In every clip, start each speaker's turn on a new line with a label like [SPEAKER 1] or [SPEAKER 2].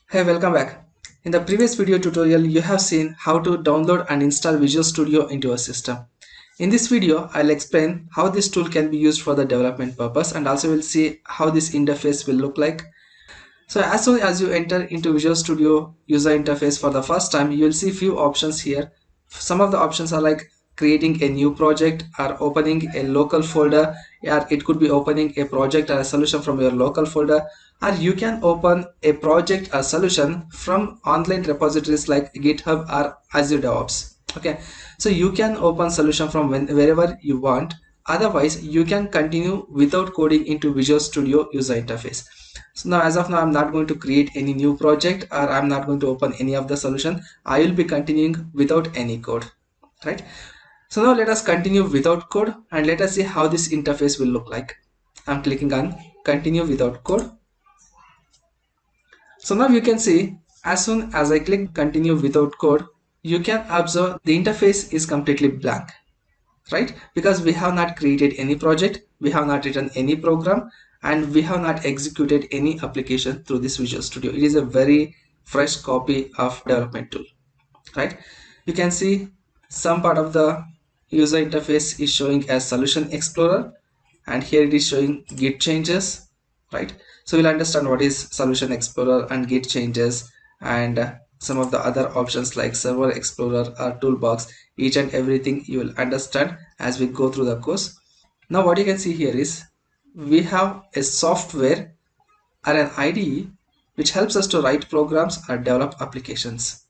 [SPEAKER 1] Hey, welcome back. In the previous video tutorial, you have seen how to download and install Visual Studio into a system. In this video, I'll explain how this tool can be used for the development purpose, and also we'll see how this interface will look like. So as soon as you enter into Visual Studio user interface for the first time, you will see few options here. Some of the options are like creating a new project or opening a local folder, or it could be opening a project or a solution from your local folder, or you can open a project or solution from online repositories like GitHub or Azure DevOps. Okay, so you can open solution from wherever you want. Otherwise, you can continue without coding into Visual Studio user interface. So now, as of now, I'm not going to create any new project, or I'm not going to open any of the solution. I will be continuing without any code, right? So now let us continue without code, and let us see how this interface will look like. I'm clicking on continue without code. So now you can see, as soon as I click continue without code, you can observe the interface is completely blank, right? Because we have not created any project, we have not written any program, and we have not executed any application through this Visual Studio. It is a very fresh copy of development tool, right? You can see some part of the user interface is showing as Solution Explorer, and here it is showing Git changes, right? So we'll understand what is Solution Explorer and Git changes, and some of the other options like Server Explorer or Toolbox. Each and everything you will understand as we go through the course. Now what you can see here is we have a software or an IDE which helps us to write programs or develop applications.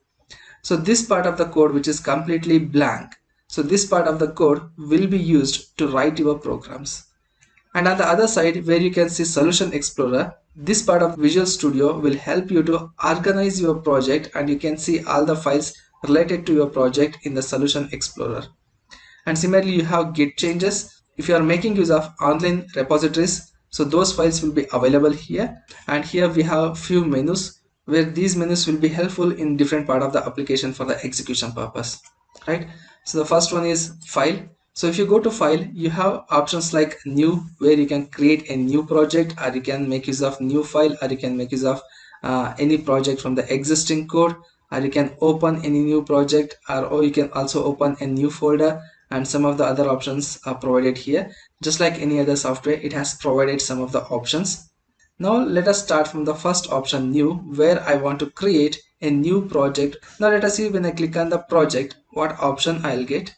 [SPEAKER 1] So this part of the code which is completely blank, so this part of the code will be used to write your programs. And on the other side, where you can see Solution Explorer, this part of Visual Studio will help you to organize your project, and you can see all the files related to your project in the Solution Explorer. And similarly, you have Git changes. If you are making use of online repositories, so those files will be available here. And here we have few menus, where these menus will be helpful in different part of the application for the execution purpose, right? So the first one is file. So if you go to file, you have options like new, where you can create a new project, or you can make use of new file, or you can make use of any project from the existing code, or you can open any new project, or you can also open a new folder. And some of the other options are provided here. Just like any other software, it has provided some of the options. Now let us start from the first option, new, where I want to create a new project. Now let us see, when I click on the project, what option I'll get.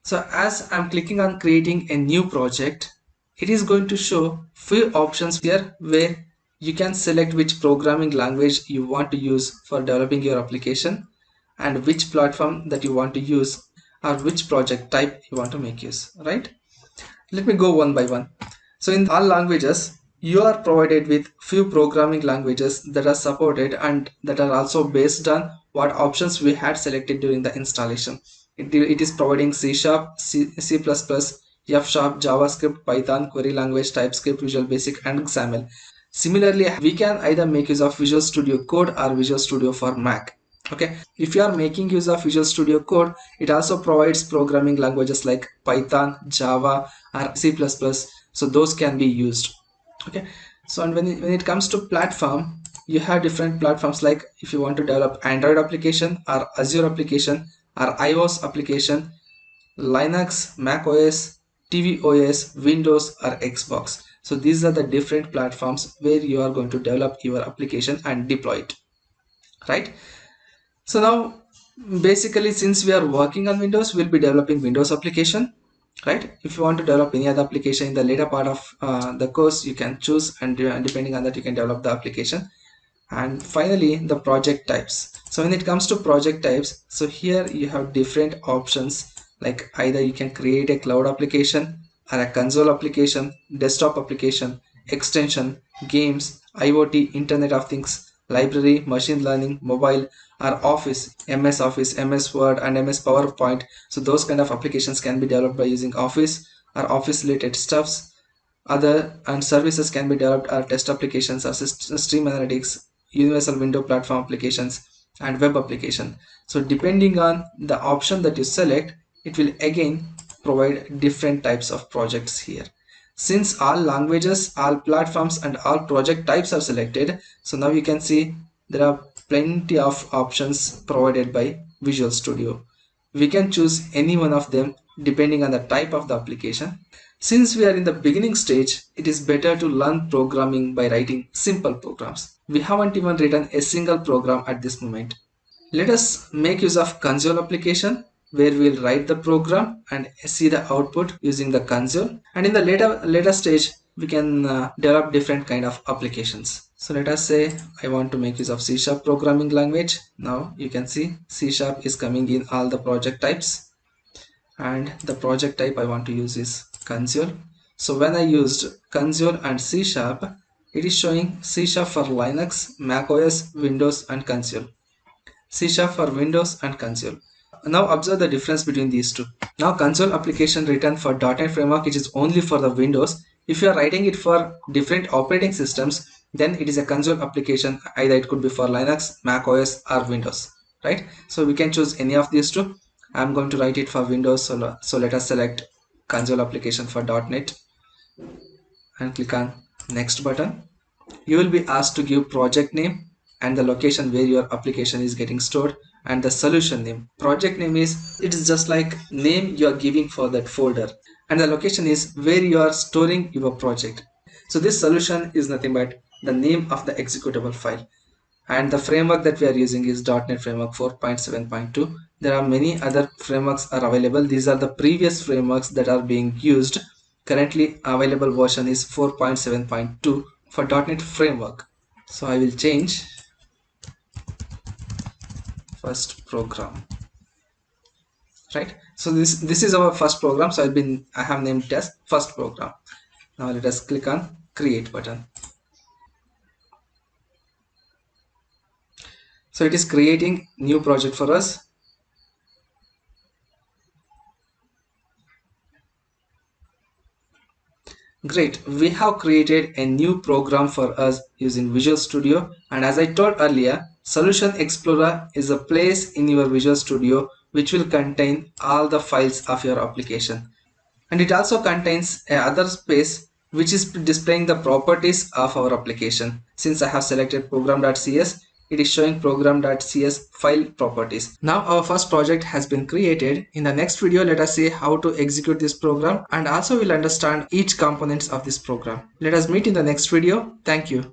[SPEAKER 1] So as I'm clicking on creating a new project, it is going to show few options here, where you can select which programming language you want to use for developing your application, and which platform that you want to use, or which project type you want to make use, right? Let me go one by one. So in all languages, you are provided with few programming languages that are supported, and that are also based on what options we had selected during the installation. It is providing C Sharp, C++, F Sharp, JavaScript, Python, Query Language, TypeScript, Visual Basic, and XAML. Similarly, we can either make use of Visual Studio Code or Visual Studio for Mac. Okay, if you are making use of Visual Studio Code, it also provides programming languages like Python, Java, or C++. So those can be used. Okay, so and when it comes to platform, you have different platforms, like if you want to develop Android application, or Azure application, or iOS application, Linux, Mac OS, TV OS, Windows, or Xbox. So these are the different platforms where you are going to develop your application and deploy it, right? So now basically, since we are working on Windows, we'll be developing Windows application, right? If you want to develop any other application in the later part of the course, you can choose, and depending on that, you can develop the application. And finally, the project types. So when it comes to project types, so here you have different options, like either you can create a cloud application, or a console application, desktop application, extension, games, IoT, Internet of Things, library, machine learning, mobile, or Office, Office, MS Word, and MS PowerPoint. So those kind of applications can be developed by using Office or Office related stuffs. Other and services can be developed are test applications, or stream analytics, universal window platform applications, and web application. So depending on the option that you select, it will again provide different types of projects here. Since all languages, all platforms and all project types are selected, so now you can see there are plenty of options provided by Visual Studio. We can choose any one of them depending on the type of the application. Since we are in the beginning stage, it is better to learn programming by writing simple programs. We haven't even written a single program at this moment. Let us make use of console application where we'll write the program and see the output using the console. And in the later stage, we can develop different kind of applications. So let us say I want to make use of C# programming language. Now you can see C# is coming in all the project types, and the project type I want to use is console. So when I used console and C#, it is showing C# for Linux, Mac OS, Windows and console. C# for Windows and console. Now observe the difference between these two. Now console application written for .NET framework, it is only for the Windows. If you are writing it for different operating systems, then it is a console application. Either it could be for Linux, Mac OS or Windows, right? So we can choose any of these two. I'm going to write it for Windows, so let us select console application for .NET and click on next button. You will be asked to give project name and the location where your application is getting stored, and the solution name. Project name is, it is just like name you are giving for that folder, and the location is where you are storing your project. So this solution is nothing but the name of the executable file. And the framework that we are using is .NET Framework 4.7.2. There are many other frameworks are available. These are the previous frameworks that are being used. Currently available version is 4.7.2 for .NET Framework. So I will change first program, right? So this is our first program. So I have named it as first program. Now let us click on create button. So it is creating new project for us. Great, we have created a new program for us using Visual Studio, and as I told earlier, Solution Explorer is a place in your Visual Studio which will contain all the files of your application. And it also contains a other space which is displaying the properties of our application. Since I have selected program.cs, it is showing program.cs file properties. Now our first project has been created. In the next video, let us see how to execute this program, and also we'll understand each components of this program. Let us meet in the next video. Thank you.